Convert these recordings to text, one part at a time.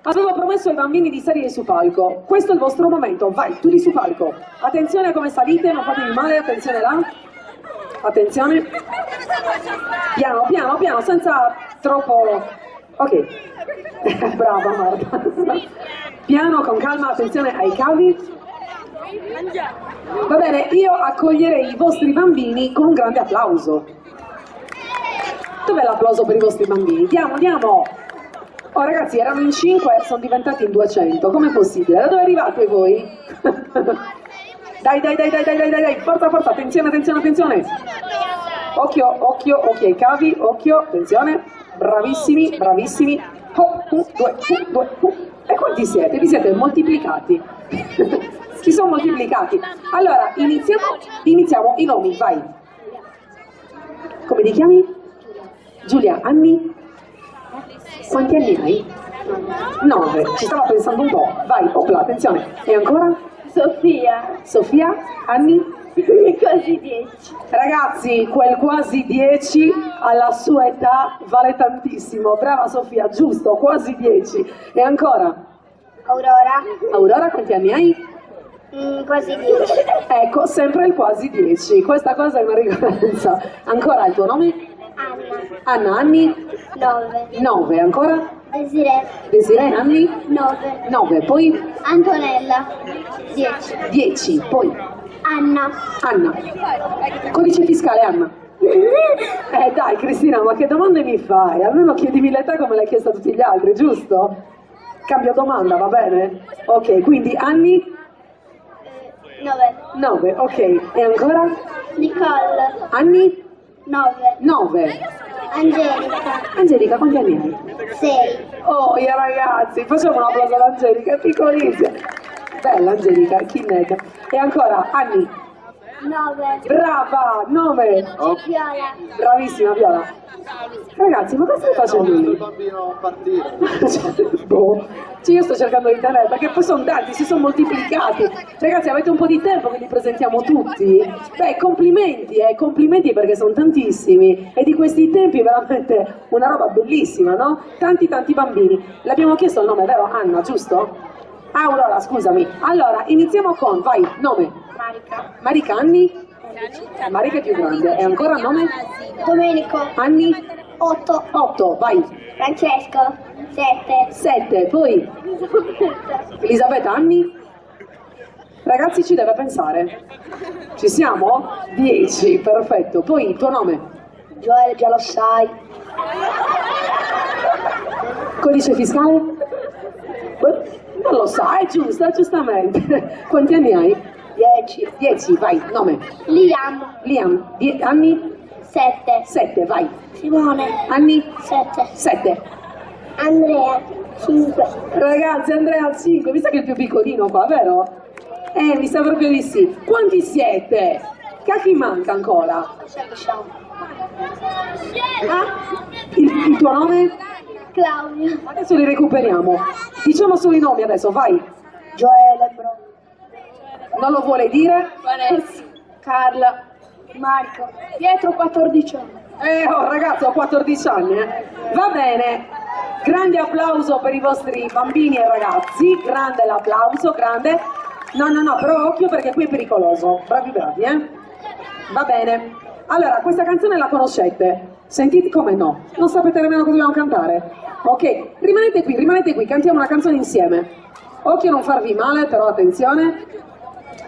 Avevo promesso ai bambini di salire su palco. Questo è il vostro momento. Vai, tutti su palco. Attenzione a come salite, non fatevi male, attenzione là. Attenzione. Piano, piano, piano, senza troppo... Ok. Brava Marta. Piano, con calma, attenzione ai cavi. Va bene, io accoglierei i vostri bambini con un grande applauso. Dov'è l'applauso per i vostri bambini? Diamo, diamo! Oh ragazzi, erano in 5 e sono diventati in 200, com'è possibile? Da dove arrivate voi? Dai, dai, dai, dai, dai, dai, dai, forza, forza, attenzione, attenzione, attenzione! Occhio, occhio, occhio ai cavi, occhio, attenzione, bravissimi, bravissimi. 1, 2, 2, e quanti siete? Vi siete moltiplicati. Si sono moltiplicati. Allora, iniziamo i nomi, vai. Come ti chiami? Giulia, anni? Quanti anni hai? 9, ci stava pensando un po'. Vai, opla, attenzione. E ancora? Sofia. Sofia, anni? Quasi 10. Ragazzi, quel quasi 10 alla sua età vale tantissimo. Brava Sofia, giusto, quasi 10. E ancora? Aurora. Aurora, quanti anni hai? Quasi 10. Ecco, sempre il quasi 10. Questa cosa è una ricorrenza. Ancora il tuo nome? Anna. Anna, anni? 9. 9, ancora? Desiree. Desiree, anni? 9. 9, poi? Antonella. 10. 10, poi? Anna. Anna. Codice fiscale, Anna. Dai Cristina, ma che domande mi fai? Almeno chiedimi l'età come l'hai chiesta a tutti gli altri, giusto? Cambio domanda, va bene? Ok, quindi anni? 9. 9, ok. E ancora? Nicole. Anni? 9. 9. Angelica. Angelica, quanti anni hai? 6. Oh, ragazzi, facciamo un applauso ad Angelica, è piccolissima. Bella Angelica, chi nega. E ancora, anni? 9. Brava, 9. Viola. Bravissima Viola. Ragazzi, ma cosa stai facendo lì? Il bambino partire. Boh. Cioè, io sto cercando di tenere, perché poi sono tanti, si sono moltiplicati. Ragazzi, avete un po' di tempo che li presentiamo tutti? Beh, complimenti perché sono tantissimi. E di questi tempi veramente una roba bellissima, no? Tanti bambini. L'abbiamo chiesto il nome, vero? Anna, giusto? Aurora, scusami. Allora, iniziamo con, vai, nome. Marica. Marica, anni? Marica è più grande. E ancora nome? Domenico. Anni? 8. 8, vai. Francesco. 7. 7, poi? Elisabetta, anni? Ragazzi, ci deve pensare. Ci siamo? 10, perfetto. Poi il tuo nome? Gioele, già lo sai. Codice fiscale? Non lo sai, giustamente. Quanti anni hai? 10. 10, vai, nome. Liam. Liam, anni? 7. 7, vai. Simone. Anni? 7. 7. Andrea. 5. Ragazzi, Andrea 5, mi sa che è il più piccolino qua, vero? Mi sa proprio di sì. Quanti siete? Che a chi manca ancora? Il tuo nome? Claudia. Adesso li recuperiamo. Diciamo solo i nomi adesso, vai. Joele, bro. Non lo vuole dire? Vanessa. Carla. Marco. Pietro, 14 anni. Ragazzi, ho 14 anni, Va bene. Grande applauso per i vostri bambini e ragazzi. Grande l'applauso, grande. No, però occhio perché qui è pericoloso. Bravi, Va bene. Allora, questa canzone la conoscete? Sentite come no? Non sapete nemmeno cosa dobbiamo cantare? Ok, rimanete qui, cantiamo una canzone insieme. Occhio a non farvi male, però attenzione.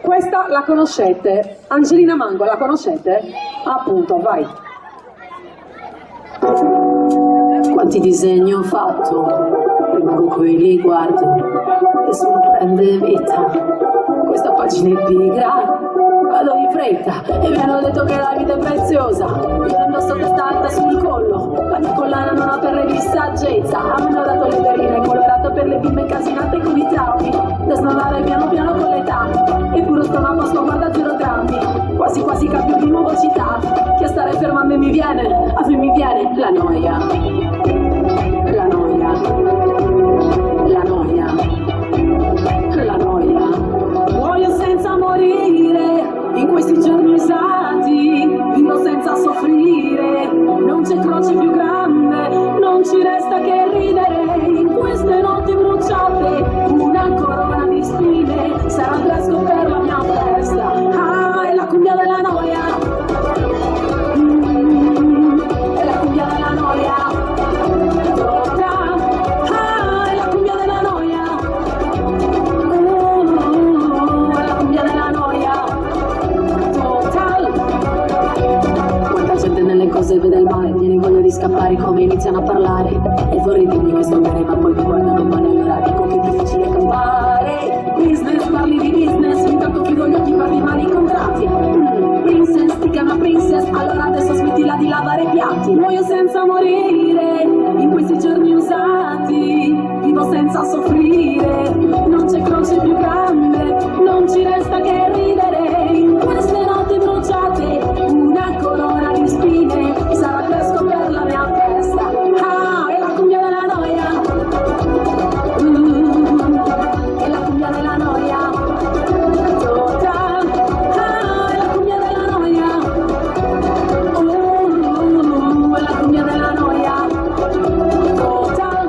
Questa la conoscete? Angelina Mango, la conoscete? Appunto, vai. Quanti disegni ho fatto, rimango qui li guardo, nessuno prende vita, questa pagina è pigra, vado in fretta e mi hanno detto che la vita è preziosa, io indosso testa alta sul collo, la mia collana non ha per di saggezza, a me hanno dato le perline colorate per le bimbe incasinate con i traumi, da snodare piano piano con l'età, eppure sto una posto guarda girogrammi, quasi quasi cambio di nuovo città, che a stare fermando mi viene, a me mi viene la noia. La noia, la noia, la noia. Muoio senza morire, in questi giorni usati, vivo senza soffrire, non c'è croce più grande, non ci resta che ridere, in queste notti bruciate. se vede il mare viene voglia di scappare come iniziano a parlare. E vorrei dirmi che sto bene ma poi mi guardano male, allora dico che è difficile campare. Business, parli di business, intanto chiudo gli occhi per i mali incontrati. Princess, ti chiama princess, allora adesso smettila di lavare i piatti. Muoio senza morire, in questi giorni usati, vivo senza soffrire, non c'è croce più grande, non ci resta che ridere. In queste notti bruciate, una corona di spine, sarà fresco per la mia festa. Ah, è la cumbia della noia. È la cumbia della noia. Total. Ah, è la cumbia della noia. È la cumbia della noia. Total.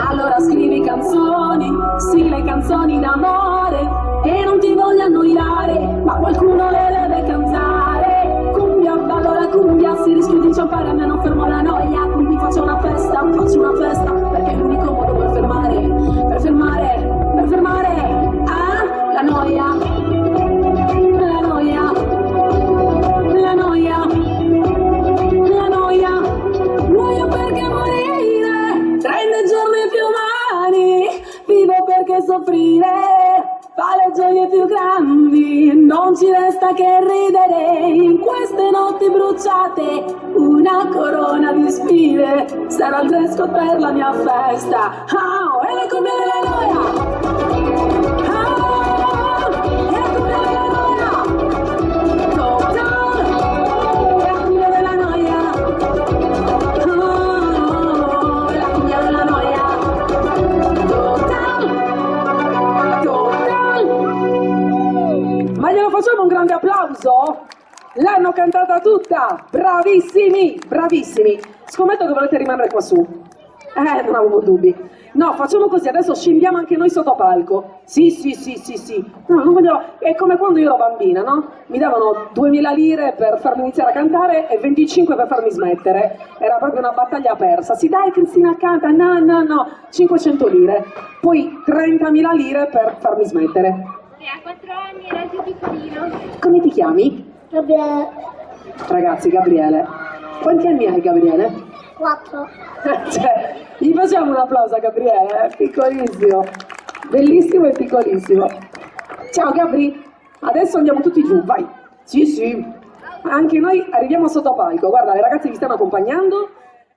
Allora scrivi canzoni, sì, le canzoni d'amore, e non ti voglio annoiare, ma qualcuno le deve cantare. Cumbia, ballo la cumbia, se rischio di inciampare a me non fermo la noia, quindi faccio una festa, perché è l'unico modo per fermare, ah, la noia, la noia, la noia, la noia, muoio perché morire rende giorni più umani, vivo perché soffrire fa le gioie più grandi, non ci resta che ridere. In queste notti bruciate, una corona di spine, sarà il dress code per la mia festa. Ah, è la cumbia della noia. Ah, è la cumbia della noia. Total, è la cumbia della noia. Ah, è la cumbia della noia. Total. Ma glielo facciamo un grande applauso? L'hanno cantata tutta! Bravissimi, bravissimi! Scommetto che volete rimanere qua su. Non avevo dubbi. No, facciamo così, adesso scendiamo anche noi sotto palco. Sì. No, non voglio... È come quando io ero bambina, no? Mi davano 2000 lire per farmi iniziare a cantare e 25 per farmi smettere. Era proprio una battaglia persa. Sì, dai Cristina, canta. No. 500 lire. Poi 30.000 lire per farmi smettere. E a 4 anni era più piccolino. Come ti chiami? Gabriele. Ragazzi, Gabriele. Quanti anni hai, Gabriele? 4. Cioè, gli facciamo un applauso a Gabriele, è piccolissimo. Bellissimo e piccolissimo. Ciao Gabri, adesso andiamo tutti giù, vai. Sì. Anche noi arriviamo sotto palco. Guarda, le ragazze vi stanno accompagnando.